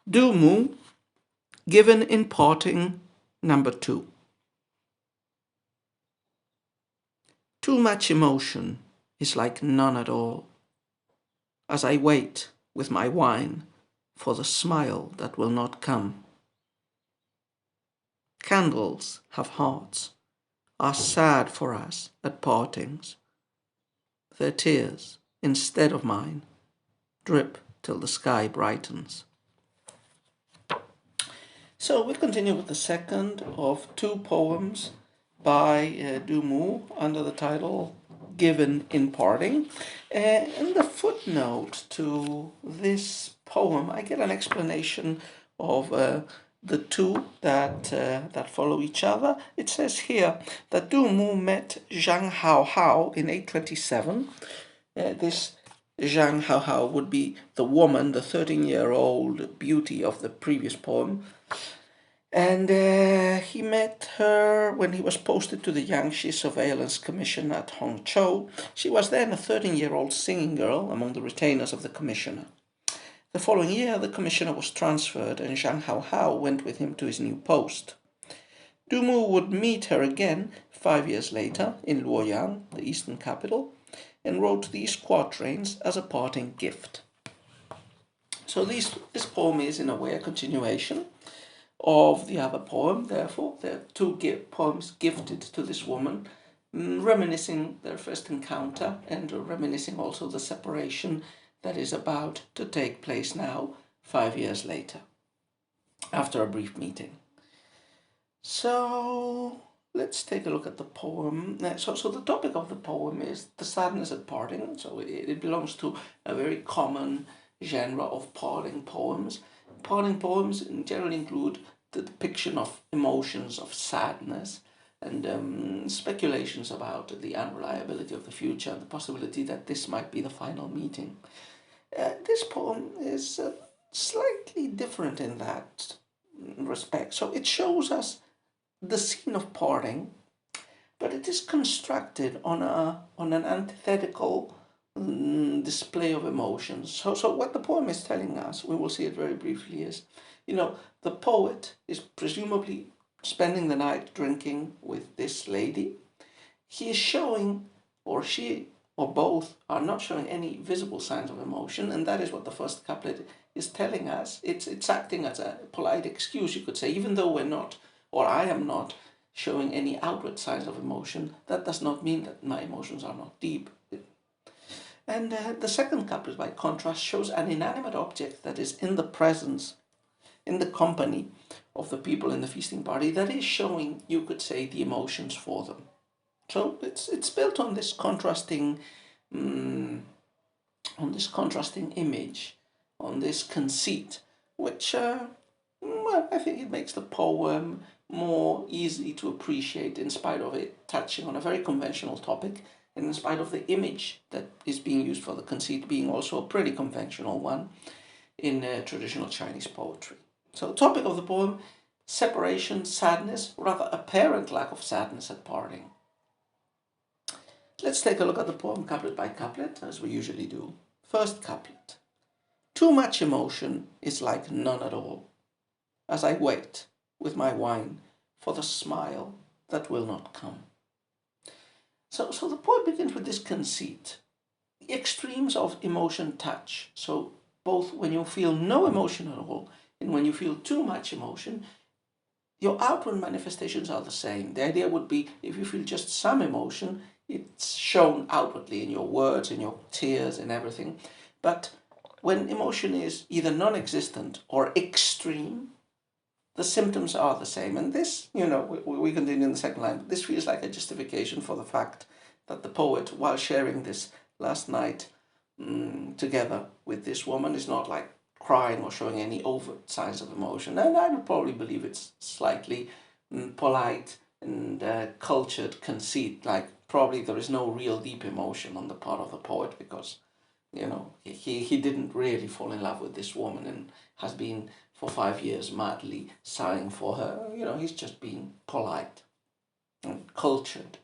Do Mu, given in parting, number 2. Too much emotion is like none at all, as I wait with my wine for the smile that will not come. Candles have hearts, are sad for us at partings. Their tears, instead of mine, drip till the sky brightens. So we continue with the second of 2 poems by Du Mu under the title Given in Parting. In the footnote to this poem, I get an explanation of the two that follow each other. It says here that Du Mu met Zhang Hao in 827. This Zhang Hao would be the woman, the 13-year-old beauty of the previous poem. And he met her when he was posted to the Yangtze Surveillance Commission at Hongzhou. She was then a 13-year-old singing girl among the retainers of the commissioner. The following year, the commissioner was transferred and Zhang Hao went with him to his new post. Du Mu would meet her again 5 years later in Luoyang, the eastern capital, and wrote these quatrains as a parting gift. So this poem is in a way a continuation of the other poem. Therefore, there are 2 poems gifted to this woman, reminiscing their first encounter and reminiscing also the separation that is about to take place now, 5 years later, after a brief meeting. So let's take a look at the poem. So the topic of the poem is the sadness at parting. So it belongs to a very common genre of parting poems. Parting poems generally include the depiction of emotions of sadness and speculations about the unreliability of the future and the possibility that this might be the final meeting. This poem is slightly different in that respect. So it shows us the scene of parting, but it is constructed on an antithetical display of emotions. So what the poem is telling us, we will see it very briefly, is, the poet is presumably spending the night drinking with this lady. He is showing, or she, or both, are not showing any visible signs of emotion, and that is what the first couplet is telling us. It's acting as a polite excuse, you could say, even though we're not, or I am not, showing any outward signs of emotion. That does not mean that my emotions are not deep. And the second couplet, by contrast, shows an inanimate object that is in the presence, in the company of the people in the feasting party, that is showing, you could say, the emotions for them. So it's built on this contrasting, image, on this conceit, which I think it makes the poem more easy to appreciate in spite of it touching on a very conventional topic, and in spite of the image that is being used for the conceit being also a pretty conventional one in traditional Chinese poetry. So the topic of the poem, separation, sadness, rather apparent lack of sadness at parting. Let's take a look at the poem couplet by couplet, as we usually do. First couplet. Too much emotion is like none at all, as I wait with my wine for the smile that will not come. So the poem begins with this conceit. The extremes of emotion touch. So both when you feel no emotion at all and when you feel too much emotion, your outward manifestations are the same. The idea would be, if you feel just some emotion, it's shown outwardly in your words, in your tears, and everything. But when emotion is either non-existent or extreme, the symptoms are the same. And this, we continue in the second line, but this feels like a justification for the fact that the poet, while sharing this last night together with this woman, is not like crying or showing any overt signs of emotion. And I would probably believe it's slightly polite and cultured conceit, like probably there is no real deep emotion on the part of the poet because, he didn't really fall in love with this woman and has been for 5 years madly sighing for her. He's just being polite and cultured.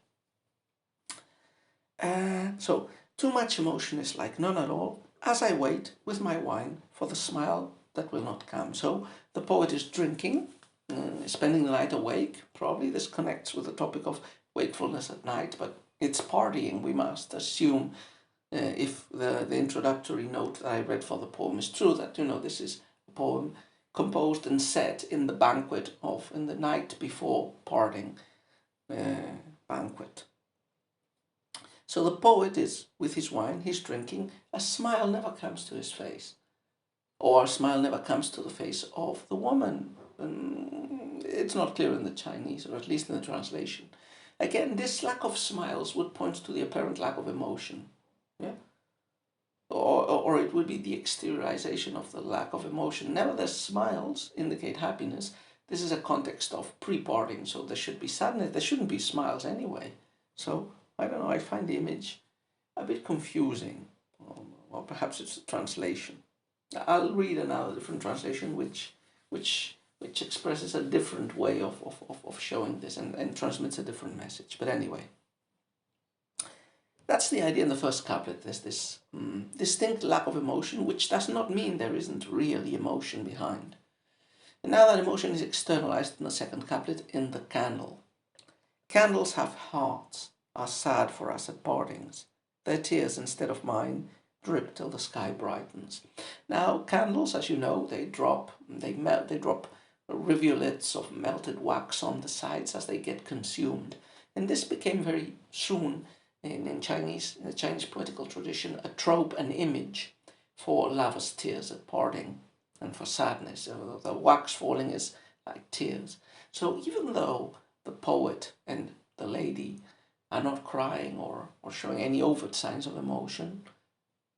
So too much emotion is like none at all, as I wait with my wine for the smile that will not come. So the poet is drinking, spending the night awake. Probably this connects with the topic of wakefulness at night, but it's partying, we must assume, if the introductory note that I read for the poem is true, that, this is a poem composed and set in the banquet in the night before parting banquet. So the poet is with his wine, he's drinking, a smile never comes to his face, or a smile never comes to the face of the woman. It's not clear in the Chinese, or at least in the translation. Again, this lack of smiles would point to the apparent lack of emotion. Yeah? Or it would be the exteriorization of the lack of emotion. Nevertheless, smiles indicate happiness. This is a context of pre-parting, so there should be sadness. There shouldn't be smiles anyway. So, I don't know, I find the image a bit confusing. Or perhaps it's a translation. I'll read another different translation which expresses a different way of showing this and transmits a different message. But anyway, that's the idea in the first couplet. There's this distinct lack of emotion, which does not mean there isn't really emotion behind. And now that emotion is externalized in the second couplet in the candle. Candles have hearts, are sad for us at partings. Their tears, instead of mine, drip till the sky brightens. Now, candles, as you know, they drop rivulets of melted wax on the sides as they get consumed. And this became very soon, in the Chinese poetical tradition, a trope, an image for lovers' tears at parting and for sadness. The wax falling is like tears. So even though the poet and the lady are not crying or showing any overt signs of emotion,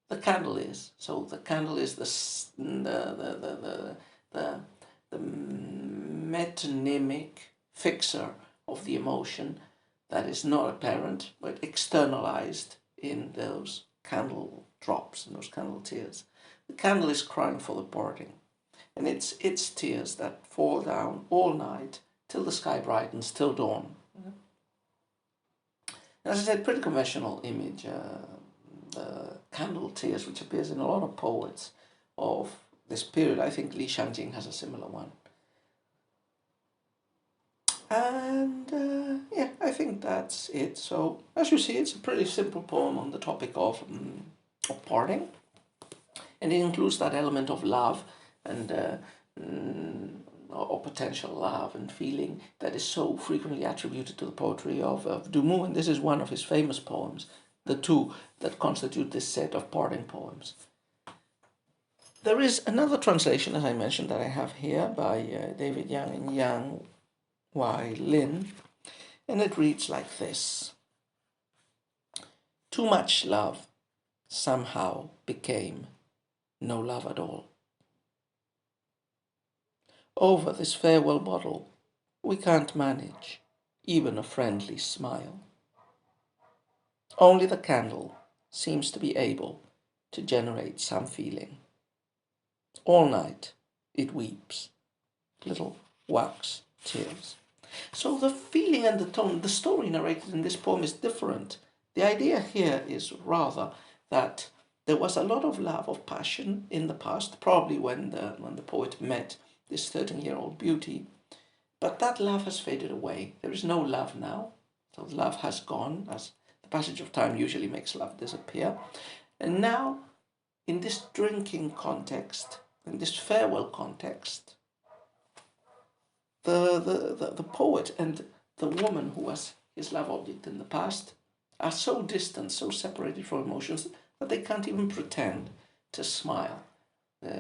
the candle is. So the candle is the metonymic fixer of the emotion that is not apparent but externalized in those candle drops and those candle tears. The candle is crying for the parting, and it's its tears that fall down all night till the sky brightens, till dawn. As I said, pretty conventional image. The candle tears, which appears in a lot of poets of this period. I think Li Shanjing has a similar one. And yeah, I think that's it. So, as you see, it's a pretty simple poem on the topic of parting. And it includes that element of love and or potential love and feeling that is so frequently attributed to the poetry of Dumont. And this is one of his famous poems, the two that constitute this set of parting poems. There is another translation, as I mentioned, that I have here by David Young and Yang Y. Lin, and it reads like this. Too much love somehow became no love at all. Over this farewell bottle, we can't manage even a friendly smile. Only the candle seems to be able to generate some feeling. All night it weeps, little wax tears. So the feeling and the tone, the story narrated in this poem is different. The idea here is rather that there was a lot of love, of passion in the past, probably when the poet met this 13-year-old beauty. But that love has faded away. There is no love now. So love has gone, as the passage of time usually makes love disappear. And now, in this drinking context, in this farewell context, the poet and the woman who was his love object in the past are so distant, so separated from emotions, that they can't even pretend to smile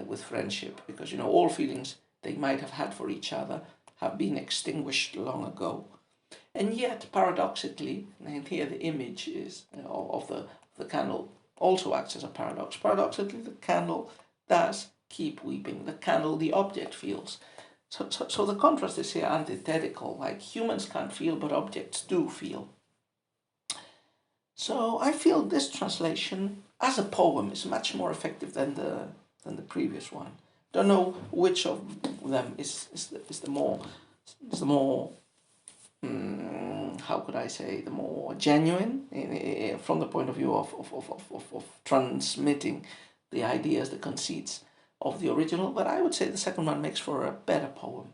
with friendship, because, all feelings they might have had for each other have been extinguished long ago. And yet, paradoxically, and here the image is of the candle also acts as a paradox. Paradoxically, the candle does keep weeping. The candle, the object, feels. So the contrast is here antithetical. Like humans can't feel, but objects do feel. So I feel this translation as a poem is much more effective than the previous one. Don't know which of them is the more how could I say, the more genuine from the point of view of transmitting the ideas, the conceits of the original, but I would say the second one makes for a better poem.